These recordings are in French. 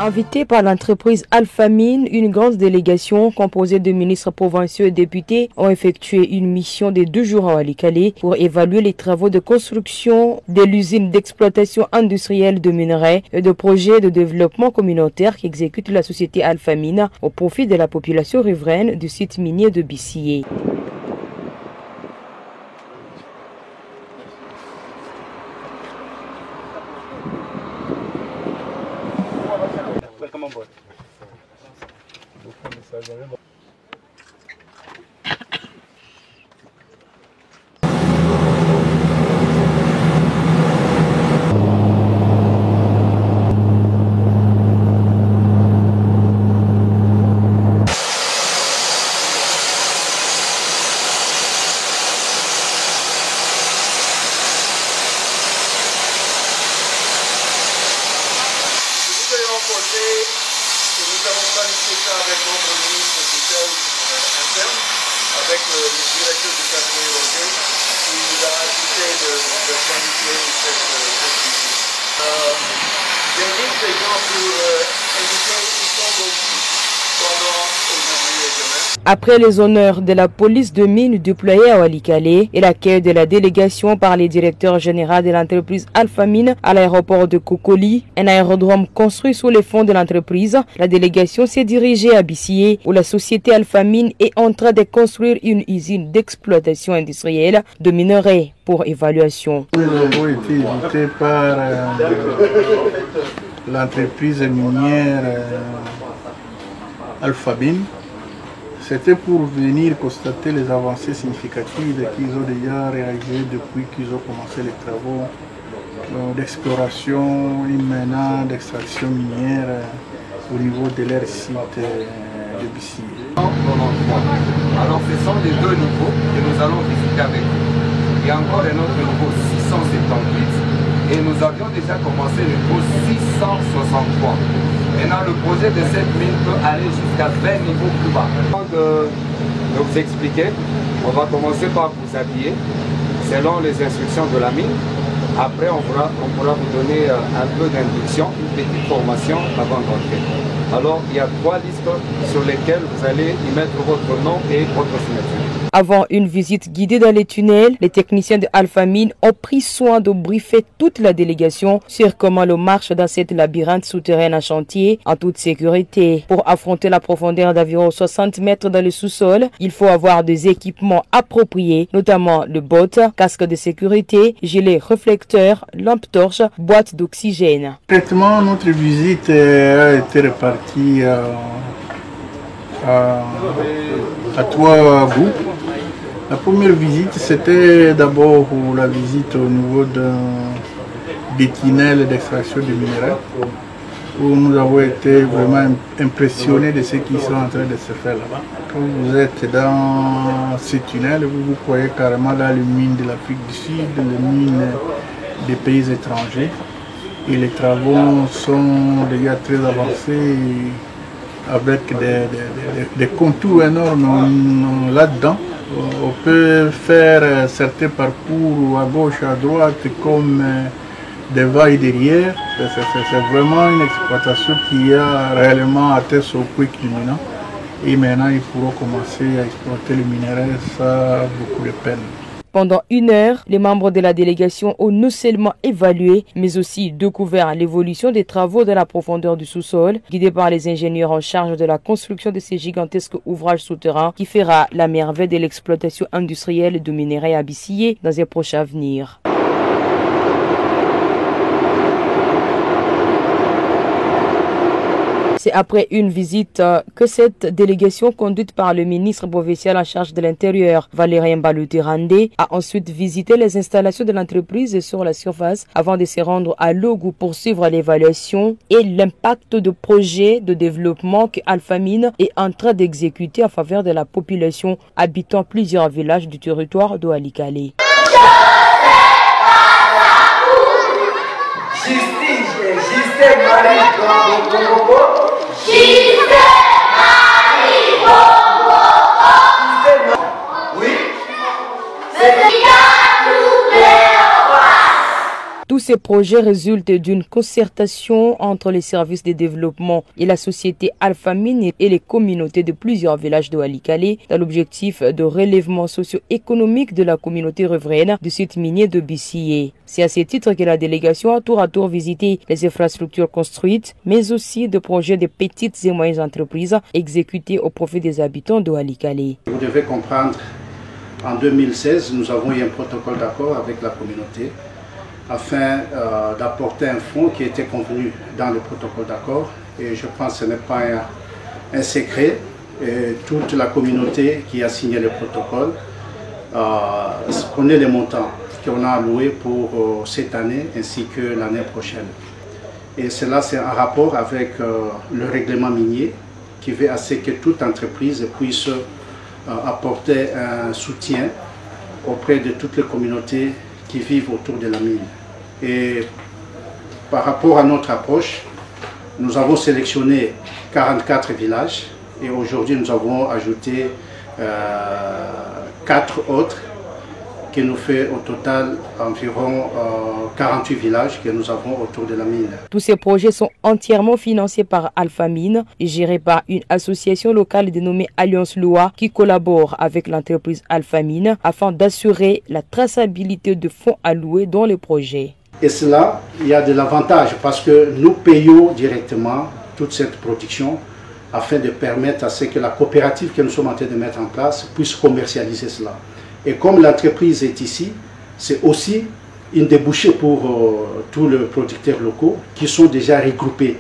Invitée par l'entreprise Alphamine, une grande délégation composée de ministres provinciaux et députés ont effectué une mission de 2 jours à Walikale pour évaluer les travaux de construction de l'usine d'exploitation industrielle de minerais et de projets de développement communautaire qu'exécute la société Alphamine au profit de la population riveraine du site minier de Bissié. Welcome on board. Nous avons planifié ça avec notre ministre social interne, avec le directeur du cabinet Roger, qui nous a assisté de planifier cette visite. J'invite les gens pour indiquer où sont vos vies pendant aujourd'hui et demain. Après les honneurs de la police de mine déployée à Walikale et l'accueil de la délégation par les directeurs généraux de l'entreprise Alphamine à l'aéroport de Kokoli, un aérodrome construit sous les fonds de l'entreprise, la délégation s'est dirigée à Bissié où la société Alphamine est en train de construire une usine d'exploitation industrielle de minerais pour évaluation. Nous avons été invités par l'entreprise minière Alphamine. C'était pour venir constater les avancées significatives qu'ils ont déjà réalisées depuis qu'ils ont commencé les travaux d'exploration et maintenant d'extraction minière au niveau de leur site de Bissié. Alors ce sont les 2 niveaux que nous allons visiter avec vous. Il y a encore un autre niveau 678 et nous avions déjà commencé le niveau 663. Maintenant, le projet de cette mine peut aller jusqu'à 20 niveaux plus bas. Avant de vous expliquer, on va commencer par vous habiller selon les instructions de la mine. Après, on pourra vous donner un peu d'induction, une petite formation avant d'entrer. Alors, il y a 3 listes sur lesquelles vous allez y mettre votre nom et votre signature. Avant une visite guidée dans les tunnels, les techniciens de Alphamine ont pris soin de briefer toute la délégation sur comment l'on marche dans cette labyrinthe souterraine en chantier en toute sécurité. Pour affronter la profondeur d'environ 60 mètres dans le sous-sol, il faut avoir des équipements appropriés, notamment le bottes, casque de sécurité, gilet réflecteur, lampe torche, boîte d'oxygène. Concrètement, notre visite a été répartie à 3 groupes. La première visite, c'était d'abord la visite au niveau des tunnels d'extraction de minerais, où nous avons été vraiment impressionnés de ce qui est en train de se faire là-bas. Quand vous êtes dans ces tunnels, vous voyez carrément là les mines de l'Afrique du Sud, les mines des pays étrangers. Et les travaux sont déjà très avancés avec des contours énormes là-dedans. On peut faire certains parcours à gauche, à droite, comme des va et derrière. C'est vraiment une exploitation qui a réellement atteint son point culminant. Et maintenant, ils pourront commencer à exploiter le minerai sans beaucoup de peine. Pendant 1 heure, les membres de la délégation ont non seulement évalué, mais aussi découvert l'évolution des travaux de la profondeur du sous-sol, guidés par les ingénieurs en charge de la construction de ces gigantesques ouvrages souterrains qui fera la merveille de l'exploitation industrielle de minerais à Bissié dans un proche avenir. C'est après une visite que cette délégation conduite par le ministre provincial en charge de l'Intérieur, Valérien Baluterande, a ensuite visité les installations de l'entreprise sur la surface avant de se rendre à Logou pour suivre l'évaluation et l'impact de projets de développement que Alphamine est en train d'exécuter en faveur de la population habitant plusieurs villages du territoire de Walikale. Tous ces projets résultent d'une concertation entre les services de développement et la société Alpha Mine et les communautés de plusieurs villages de Walikale dans l'objectif de relèvement socio-économique de la communauté riveraine du site minier de Bissié. C'est à ce titre que la délégation a tour à tour visité les infrastructures construites, mais aussi de projets de petites et moyennes entreprises exécutés au profit des habitants de Walikale. Vous devez comprendre, en 2016, nous avons eu un protocole d'accord avec la communauté afin d'apporter un fonds qui était convenu dans le protocole d'accord. Et je pense que ce n'est pas un secret. Et toute la communauté qui a signé le protocole connaît les montants qu'on a alloués pour cette année ainsi que l'année prochaine. Et cela, c'est en rapport avec le règlement minier qui veut à ce que toute entreprise puisse apporter un soutien auprès de toutes les communautés qui vivent autour de la mine. Et par rapport à notre approche, nous avons sélectionné 44 villages et aujourd'hui nous avons ajouté 4 autres qui nous fait au total environ 48 villages que nous avons autour de la mine. Tous ces projets sont entièrement financés par Alpha Mine et gérés par une association locale dénommée Alliance Loa qui collabore avec l'entreprise Alpha Mine afin d'assurer la traçabilité de fonds alloués dans les projets. Et cela, il y a de l'avantage parce que nous payons directement toute cette production afin de permettre à ce que la coopérative que nous sommes en train de mettre en place puisse commercialiser cela. Et comme l'entreprise est ici, c'est aussi une débouchée pour tous les producteurs locaux qui sont déjà regroupés.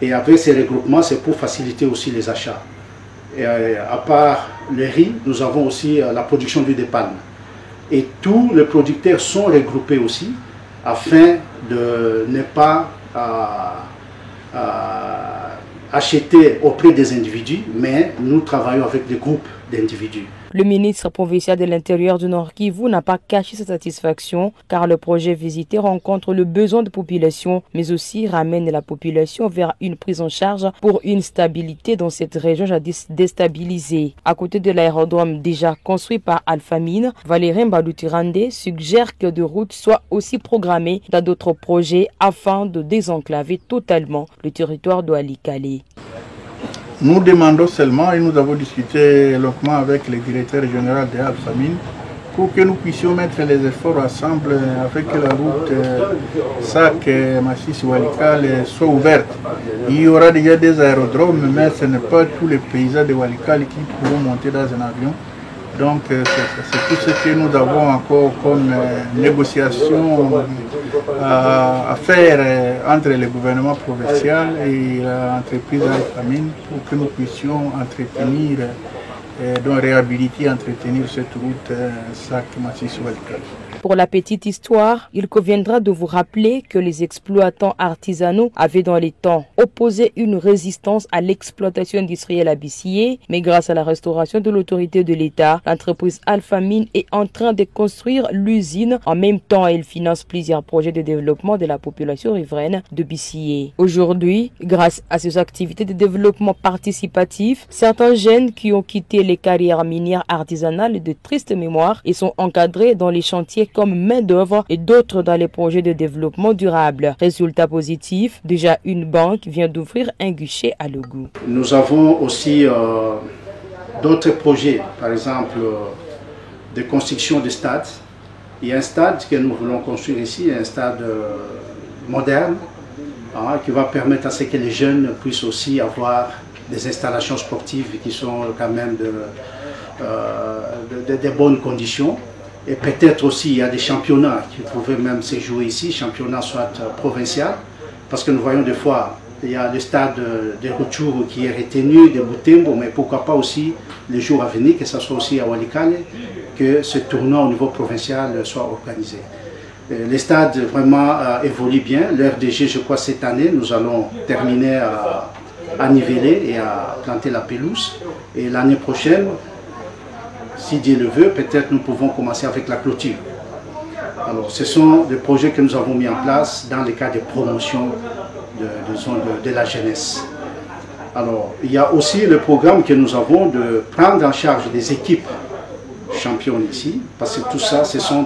Et avec ces regroupements, c'est pour faciliter aussi les achats. Et à part le riz, nous avons aussi la production d'huile de palme. Et tous les producteurs sont regroupés aussi afin de ne pas acheter auprès des individus, mais nous travaillons avec des groupes d'individus. Le ministre provincial de l'Intérieur du Nord Kivu n'a pas caché sa satisfaction car le projet visité rencontre le besoin de population mais aussi ramène la population vers une prise en charge pour une stabilité dans cette région jadis déstabilisée. À côté de l'aérodrome déjà construit par Alpha Mine, Valérien Baloutirande suggère que des routes soient aussi programmées dans d'autres projets afin de désenclaver totalement le territoire de Walikale. Nous demandons seulement, et nous avons discuté longuement avec le directeur général de Alpha Mine, pour que nous puissions mettre les efforts ensemble afin que la route Sac-Masisi-Walikale soit ouverte. Il y aura déjà des aérodromes, mais ce n'est pas tous les paysans de Walikale qui pourront monter dans un avion. Donc c'est tout ce que nous avons encore comme négociation à faire entre le gouvernement provincial et l'entreprise Alpha Mine pour que nous puissions entretenir, donc réhabiliter, entretenir cette route Sac-Masisi-Walikale. Pour la petite histoire, il conviendra de vous rappeler que les exploitants artisanaux avaient dans les temps opposé une résistance à l'exploitation industrielle à Bissié, mais grâce à la restauration de l'autorité de l'État, l'entreprise Alpha Mine est en train de construire l'usine. En même temps, elle finance plusieurs projets de développement de la population riveraine de Bissié. Aujourd'hui, grâce à ces activités de développement participatif, certains jeunes qui ont quitté les carrières minières artisanales de triste mémoire et sont encadrés dans les chantiers comme main-d'œuvre et d'autres dans les projets de développement durable. Résultat positif, déjà une banque vient d'ouvrir un guichet à Logou. Nous avons aussi d'autres projets, par exemple de construction de stades. Il y a un stade que nous voulons construire ici, un stade moderne qui va permettre à ce que les jeunes puissent aussi avoir des installations sportives qui sont quand même de bonnes conditions. Et peut-être aussi il y a des championnats qui pouvaient même se jouer ici, championnats soit provincial, parce que nous voyons des fois, il y a le stade de Rutshuru qui est retenu, de Butembo, mais pourquoi pas aussi les jours à venir, que ce soit aussi à Walikale, que ce tournoi au niveau provincial soit organisé. Les stades vraiment évoluent bien. L'RDG, je crois, cette année, nous allons terminer à niveler et à planter la pelouse. Et l'année prochaine, si Dieu le veut, peut-être nous pouvons commencer avec la clôture. Alors, ce sont des projets que nous avons mis en place dans le cadre de promotion de la jeunesse. Alors, il y a aussi le programme que nous avons de prendre en charge des équipes championnes ici, parce que tout ça, ce sont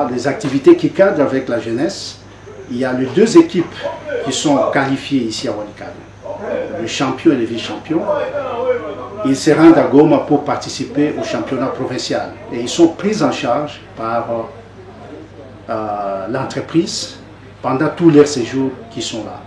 a des activités qui cadrent avec la jeunesse. Il y a les 2 équipes qui sont qualifiées ici à Walikale, le champion et le vice-champion. Ils se rendent à Goma pour participer au championnat provincial et ils sont pris en charge par l'entreprise pendant tous leurs séjours qui sont là.